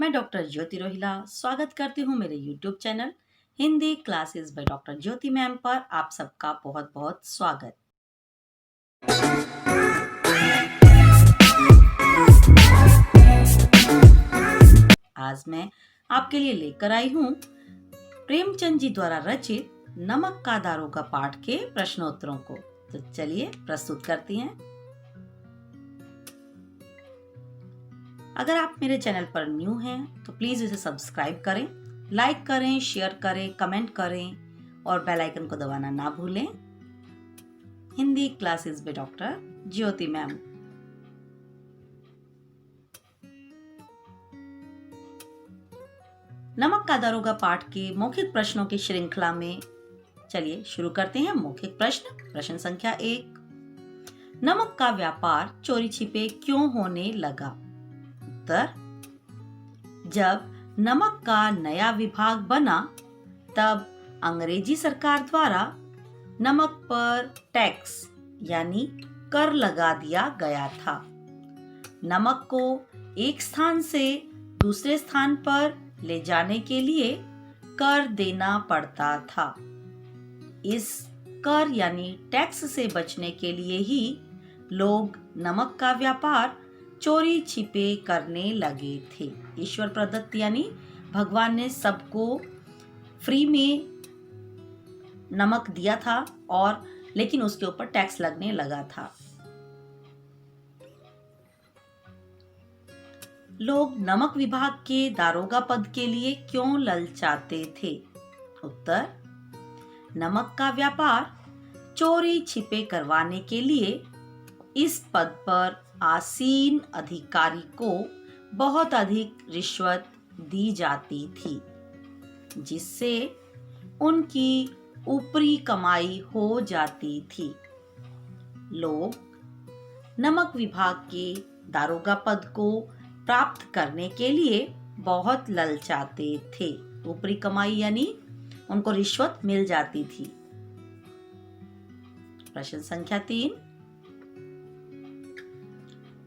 मैं डॉक्टर ज्योति रोहिला स्वागत करती हूँ मेरे YouTube channel Hindi classes by doctor Jyoti ma'am पर। आप सबका बहुत बहुत स्वागत। आज मैं आपके लिए लेकर आई हूँ प्रेमचंद जी द्वारा रचित नमक का दारोगा पाठ के प्रश्नोत्तरों को। तो चलिए प्रस्तुत करती हैं। अगर आप मेरे चैनल पर न्यू हैं तो प्लीज इसे सब्सक्राइब करें, लाइक करें, शेयर करें, कमेंट करें और बेल आइकन को दबाना ना भूलें। Hindi classes by doctor Jyoti ma'am. नमक का दारोगा पाठ के मौखिक प्रश्नों की श्रृंखला में चलिए शुरू करते हैं। मौखिक प्रश्न संख्या 1। नमक का व्यापार चोरी छिपे क्यों होने लगा? उत्तर, जब नमक का नया विभाग बना तब अंग्रेजी सरकार द्वारा नमक पर टैक्स यानी कर लगा दिया गया था। नमक को एक स्थान से दूसरे स्थान पर ले जाने के लिए कर देना पड़ता था। इस कर यानी टैक्स से बचने के लिए ही लोग नमक का व्यापार चोरी छिपे करने लगे थे। ईश्वर प्रदत्त यानी भगवान ने सबको फ्री में नमक दिया था और लेकिन उसके ऊपर टैक्स लगने लगा था। लोग नमक विभाग के दारोगा पद के लिए क्यों ललचाते थे? उत्तर, नमक का व्यापार चोरी छिपे करवाने के लिए इस पद पर आसीन अधिकारी को बहुत अधिक रिश्वत दी जाती थी, जिससे उनकी ऊपरी कमाई हो जाती थी। लोग नमक विभाग के दारोगा पद को प्राप्त करने के लिए बहुत ललचाते थे। ऊपरी कमाई यानी उनको रिश्वत मिल जाती थी। प्रश्न संख्या 3।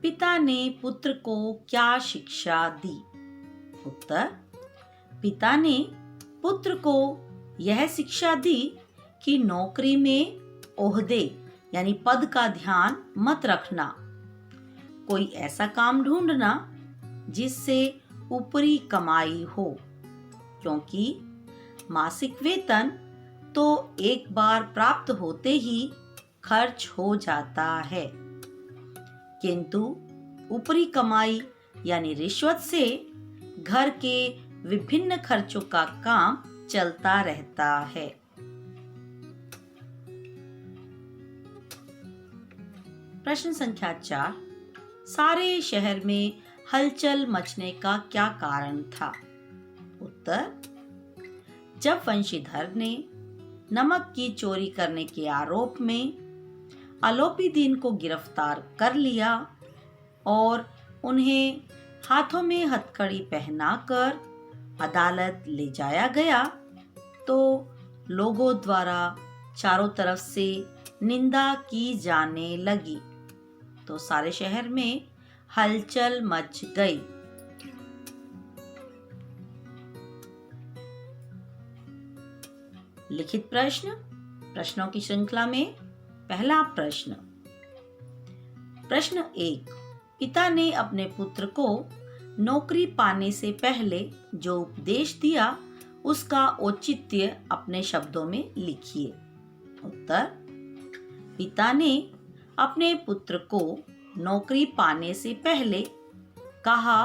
पिता ने पुत्र को क्या शिक्षा दी? उत्तर, पिता ने पुत्र को यह शिक्षा दी कि नौकरी में ओहदे यानी पद का ध्यान मत रखना। कोई ऐसा काम ढूंढना जिससे ऊपरी कमाई हो, क्योंकि मासिक वेतन तो एक बार प्राप्त होते ही खर्च हो जाता है, किंतु ऊपरी कमाई यानी रिश्वत से घर के विभिन्न खर्चों का काम चलता रहता है। प्रश्न संख्या 4। सारे शहर में हलचल मचने का क्या कारण था? उत्तर, जब वंशीधर ने नमक की चोरी करने के आरोप में आलोपीदीन को गिरफ्तार कर लिया और उन्हें हाथों में हथकड़ी पहनाकर अदालत ले जाया गया, तो लोगों द्वारा चारों तरफ से निंदा की जाने लगी, तो सारे शहर में हलचल मच गई। लिखित प्रश्नों की श्रृंखला में पहला प्रश्न 1। पिता ने अपने पुत्र को नौकरी पाने से पहले जो उपदेश दिया उसका औचित्य अपने शब्दों में लिखिए। उत्तर, पिता ने अपने पुत्र को नौकरी पाने से पहले कहा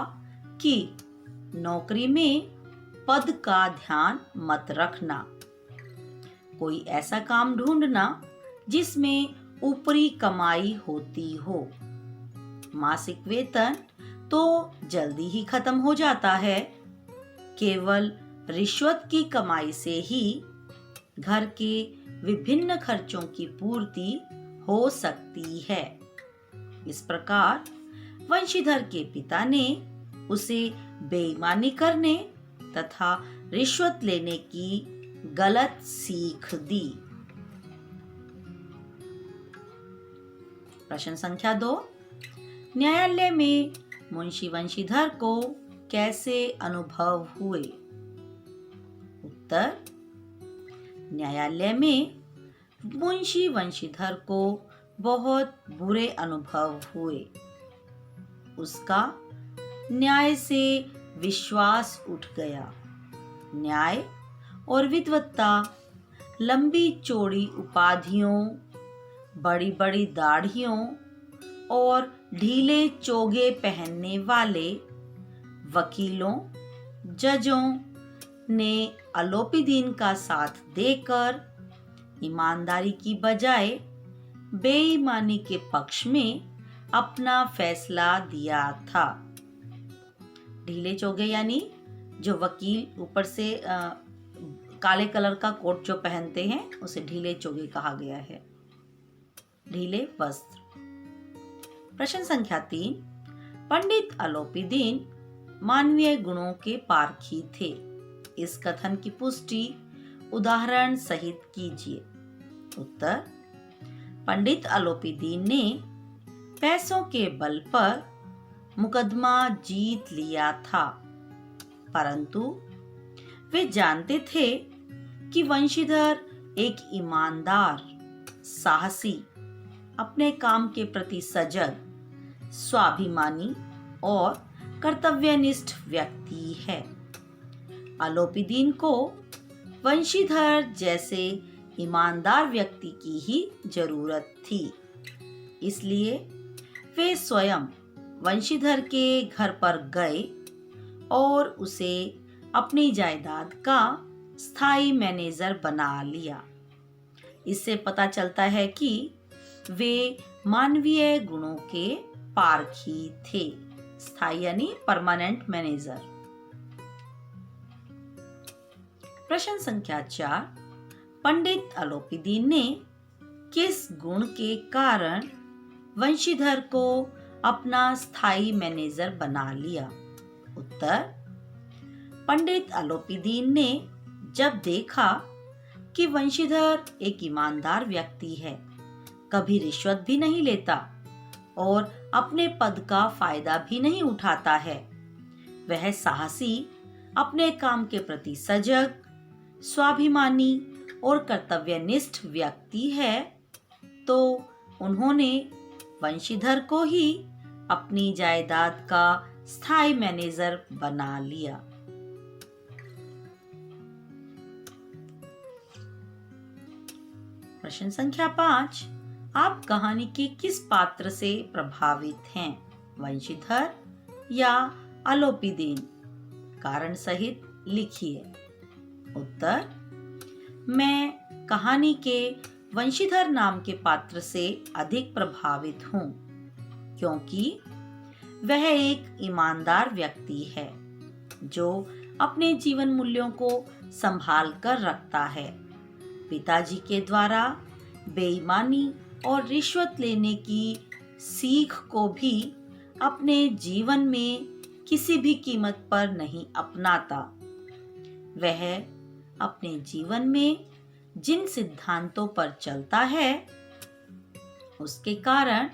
कि नौकरी में पद का ध्यान मत रखना। कोई ऐसा काम ढूंढना जिसमें ऊपरी कमाई होती हो। मासिक वेतन तो जल्दी ही खत्म हो जाता है, केवल रिश्वत की कमाई से ही घर के विभिन्न खर्चों की पूर्ति हो सकती है। इस प्रकार वंशीधर के पिता ने उसे बेईमानी करने तथा रिश्वत लेने की गलत सीख दी। प्रश्न संख्या 2। न्यायालय में मुंशी वंशीधर को कैसे अनुभव हुए? उत्तर, न्यायालय में मुंशी वंशीधर को बहुत बुरे अनुभव हुए। उसका न्याय से विश्वास उठ गया। न्याय और विद्वत्ता, लंबी चौड़ी उपाधियों, बड़ी बड़ी दाढ़ियों और ढीले चोगे पहनने वाले वकीलों, जजों ने अलोपीदीन का साथ देकर ईमानदारी की बजाय बेईमानी के पक्ष में अपना फैसला दिया था। ढीले चोगे यानी जो वकील ऊपर से काले कलर का कोट जो पहनते हैं उसे ढीले चोगे कहा गया है। ढीले वस्त्र। प्रश्न संख्या 3, पंडित अलोपीदीन मानवीय गुणों के पारखी थे। इस कथन की पुष्टि उदाहरण सहित कीजिए। उत्तर, पंडित अलोपीदीन ने पैसों के बल पर मुकदमा जीत लिया था, परंतु वे जानते थे कि वंशीधर एक ईमानदार, साहसी, अपने काम के प्रति सजग, स्वाभिमानी और कर्तव्यनिष्ठ व्यक्ति है। अलोपीदीन को वंशीधर जैसे ईमानदार व्यक्ति की ही जरूरत थी। इसलिए वे स्वयं वंशीधर के घर पर गए और उसे अपनी जायदाद का स्थायी मैनेजर बना लिया। इससे पता चलता है कि वे मानवीय गुणों के पारखी थे। स्थायी यानी परमानेंट मैनेजर। प्रश्न संख्या 4, पंडित अलोपीदीन ने किस गुण के कारण वंशीधर को अपना स्थायी मैनेजर बना लिया? उत्तर, पंडित अलोपीदीन ने जब देखा कि वंशीधर एक ईमानदार व्यक्ति है, कभी रिश्वत भी नहीं लेता और अपने पद का फायदा भी नहीं उठाता है, वह साहसी, अपने काम के प्रति सजग, स्वाभिमानी और कर्तव्यनिष्ठ व्यक्ति है, तो उन्होंने वंशीधर को ही अपनी जायदाद का स्थायी मैनेजर बना लिया। प्रश्न संख्या 5, आप कहानी के किस पात्र से प्रभावित हैं? वंशीधर या अलोपीदीन? कारण सहित लिखिए। उत्तर, मैं कहानी के वंशीधर नाम के पात्र से अधिक प्रभावित हूँ, क्योंकि वह एक ईमानदार व्यक्ति है जो अपने जीवन मूल्यों को संभाल कर रखता है। पिताजी के द्वारा बेईमानी और रिश्वत लेने की सीख को भी अपने जीवन में किसी भी कीमत पर नहीं अपनाता। वह अपने जीवन में जिन सिद्धांतों पर चलता है, उसके कारण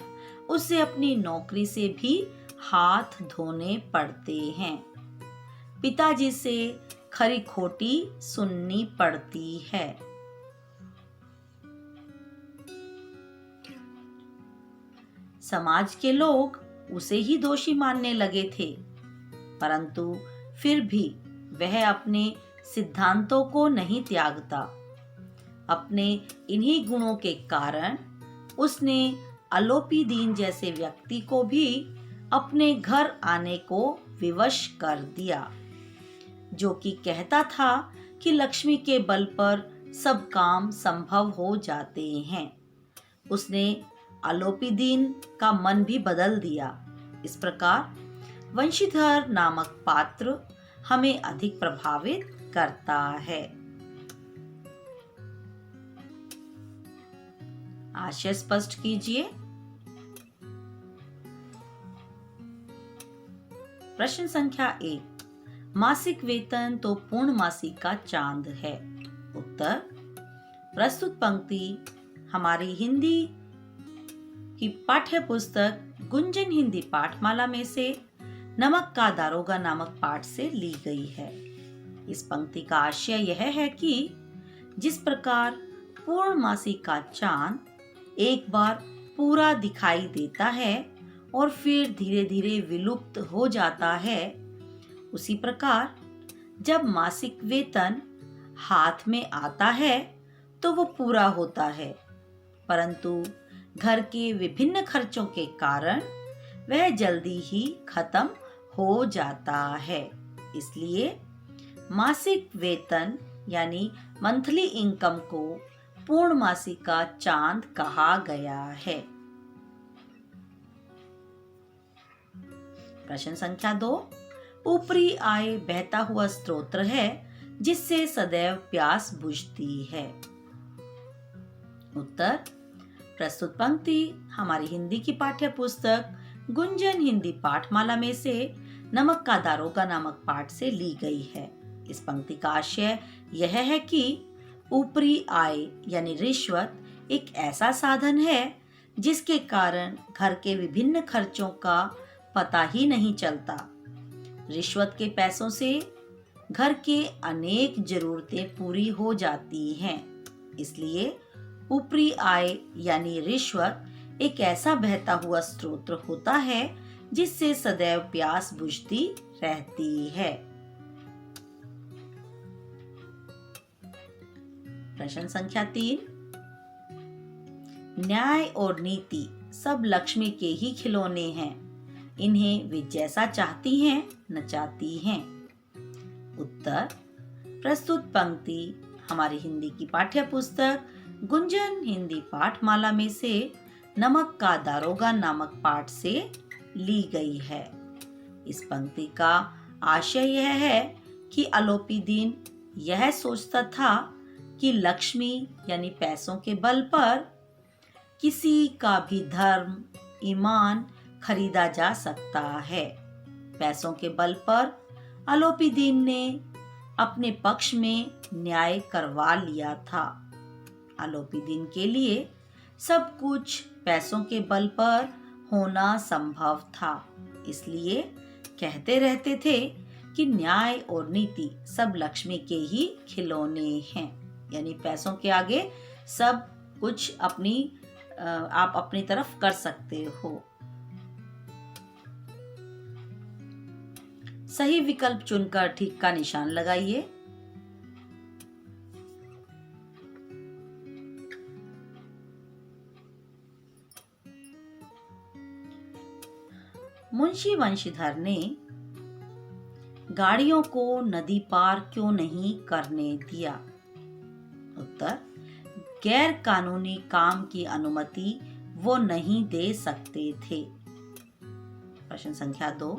उसे अपनी नौकरी से भी हाथ धोने पड़ते हैं। पिताजी से खरी खोटी सुननी पड़ती है। समाज के लोग उसे ही दोषी मानने लगे थे, परंतु फिर भी वह अपने सिद्धांतों को नहीं त्यागता। अपने इन्हीं गुणों के कारण उसने अलोपीदीन जैसे व्यक्ति को भी अपने घर आने को विवश कर दिया, जो कि कहता था कि लक्ष्मी के बल पर सब काम संभव हो जाते हैं। उसने अलोपीदीन का मन भी बदल दिया। इस प्रकार वंशीधर नामक पात्र हमें अधिक प्रभावित करता है। आशय स्पष्ट कीजिए। प्रश्न संख्या 1, मासिक वेतन तो पूर्णमासी का चांद है। उत्तर, प्रस्तुत पंक्ति हमारी हिंदी की पाठ्य पुस्तक गुंजन हिंदी पाठमाला में से नमक का दारोगा नामक पाठ से ली गई है। इस पंक्ति का आशय यह है कि जिस प्रकार पूर्णमासी का चांद एक बार पूरा दिखाई देता है और फिर धीरे धीरे विलुप्त हो जाता है, उसी प्रकार जब मासिक वेतन हाथ में आता है तो वो पूरा होता है, परंतु घर के विभिन्न खर्चों के कारण वह जल्दी ही खत्म हो जाता है। इसलिए मासिक वेतन यानी मंथली इनकम को पूर्णमासी का चांद कहा गया है। प्रश्न संख्या 2, ऊपरी आय बहता हुआ स्रोत है जिससे सदैव प्यास बुझती है। उत्तर, प्रस्तुत पंक्ति हमारी हिंदी की पाठ्य पुस्तक गुंजन हिंदी पाठमाला में से नमक का दारोगा नामक पाठ से ली गई है। इस पंक्ति का आशय यह है कि ऊपरी आय यानी रिश्वत एक ऐसा साधन है जिसके कारण घर के विभिन्न खर्चों का पता ही नहीं चलता। रिश्वत के पैसों से घर के अनेक जरूरतें पूरी हो जाती हैं। इसलिए ऊपरी आय यानी रिश्वत एक ऐसा बहता हुआ स्रोत होता है जिससे सदैव प्यास बुझती रहती है। प्रश्न संख्या 3, न्याय और नीति सब लक्ष्मी के ही खिलौने हैं, इन्हें वे जैसा चाहती हैं नचाती हैं। उत्तर, प्रस्तुत पंक्ति हमारी हिंदी की पाठ्य पुस्तक गुंजन हिंदी पाठमाला में से नमक का दारोगा नामक पाठ से ली गई है। इस पंक्ति का आशय यह है कि अलोपीदीन यह सोचता था कि लक्ष्मी यानी पैसों के बल पर किसी का भी धर्म, ईमान खरीदा जा सकता है। पैसों के बल पर अलोपीदीन ने अपने पक्ष में न्याय करवा लिया था। अलोपीदीन के लिए सब कुछ पैसों के बल पर होना संभव था, इसलिए कहते रहते थे कि न्याय और नीति सब लक्ष्मी के ही खिलौने हैं, यानी पैसों के आगे सब कुछ आप अपनी तरफ कर सकते हो। सही विकल्प चुनकर ठीक का निशान लगाइए। मुंशी वंशीधर ने गाड़ियों को नदी पार क्यों नहीं करने दिया? उत्तर, गैर कानूनी काम की अनुमति वो नहीं दे सकते थे। प्रश्न संख्या 2,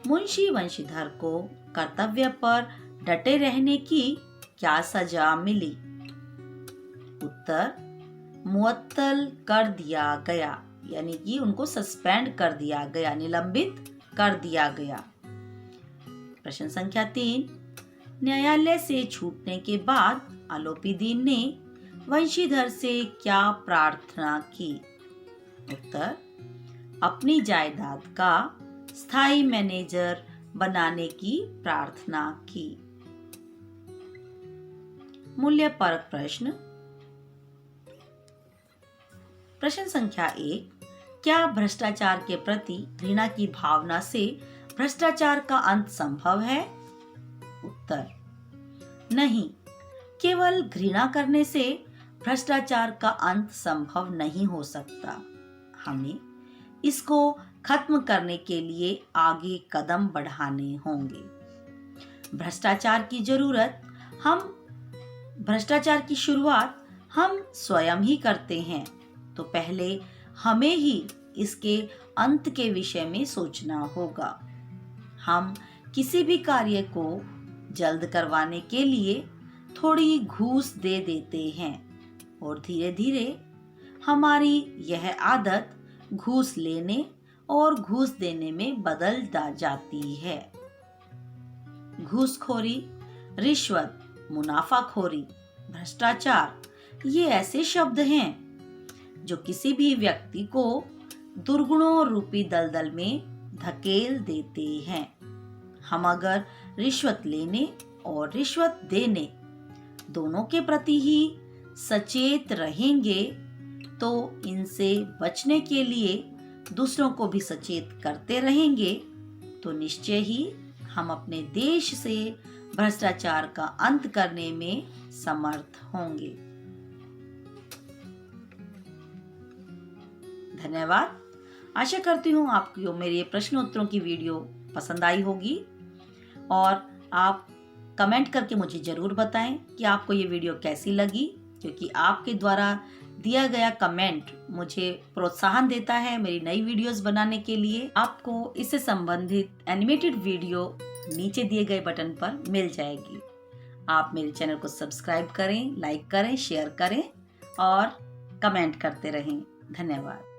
मुंशी वंशीधर को कर्तव्य पर डटे रहने की क्या सजा मिली? उत्तर, मुअत्तल कर दिया गया, यानी कि उनको सस्पेंड कर दिया गया, निलंबित कर दिया गया। प्रश्न संख्या 3, न्यायालय से छूटने के बाद अलोपीदीन ने वंशीधर से क्या प्रार्थना की? उत्तर, अपनी जायदाद का स्थायी मैनेजर बनाने की प्रार्थना की। मूल्य परक प्रश्न। प्रश्न संख्या 1, क्या भ्रष्टाचार के प्रति घृणा की भावना से भ्रष्टाचार का अंत संभव है? उत्तर, नहीं, केवल घृणा करने से भ्रष्टाचार का अंत संभव नहीं हो सकता। हमें इसको खत्म करने के लिए आगे कदम बढ़ाने होंगे। भ्रष्टाचार की शुरुआत हम स्वयं ही करते हैं, तो पहले हमें ही इसके अंत के विषय में सोचना होगा। हम किसी भी कार्य को जल्द करवाने के लिए थोड़ी घूस दे देते हैं और धीरे धीरे हमारी यह आदत घूस लेने और घूस देने में बदल जाती है। घूसखोरी, रिश्वत, मुनाफाखोरी, भ्रष्टाचार ये ऐसे शब्द हैं जो किसी भी व्यक्ति को दुर्गुणों रूपी दलदल में धकेल देते हैं। हम अगर रिश्वत लेने और रिश्वत देने दोनों के प्रति ही सचेत रहेंगे तो इनसे बचने के लिए दूसरों को भी सचेत करते रहेंगे तो निश्चय ही हम अपने देश से भ्रष्टाचार का अंत करने में समर्थ होंगे। धन्यवाद। आशा करती हूँ आपको मेरे ये प्रश्नोत्तरों की वीडियो पसंद आई होगी और आप कमेंट करके मुझे ज़रूर बताएं कि आपको ये वीडियो कैसी लगी, क्योंकि आपके द्वारा दिया गया कमेंट मुझे प्रोत्साहन देता है मेरी नई वीडियोस बनाने के लिए। आपको इससे संबंधित एनिमेटेड वीडियो नीचे दिए गए बटन पर मिल जाएगी। आप मेरे चैनल को सब्सक्राइब करें, लाइक करें, शेयर करें और कमेंट करते रहें। धन्यवाद।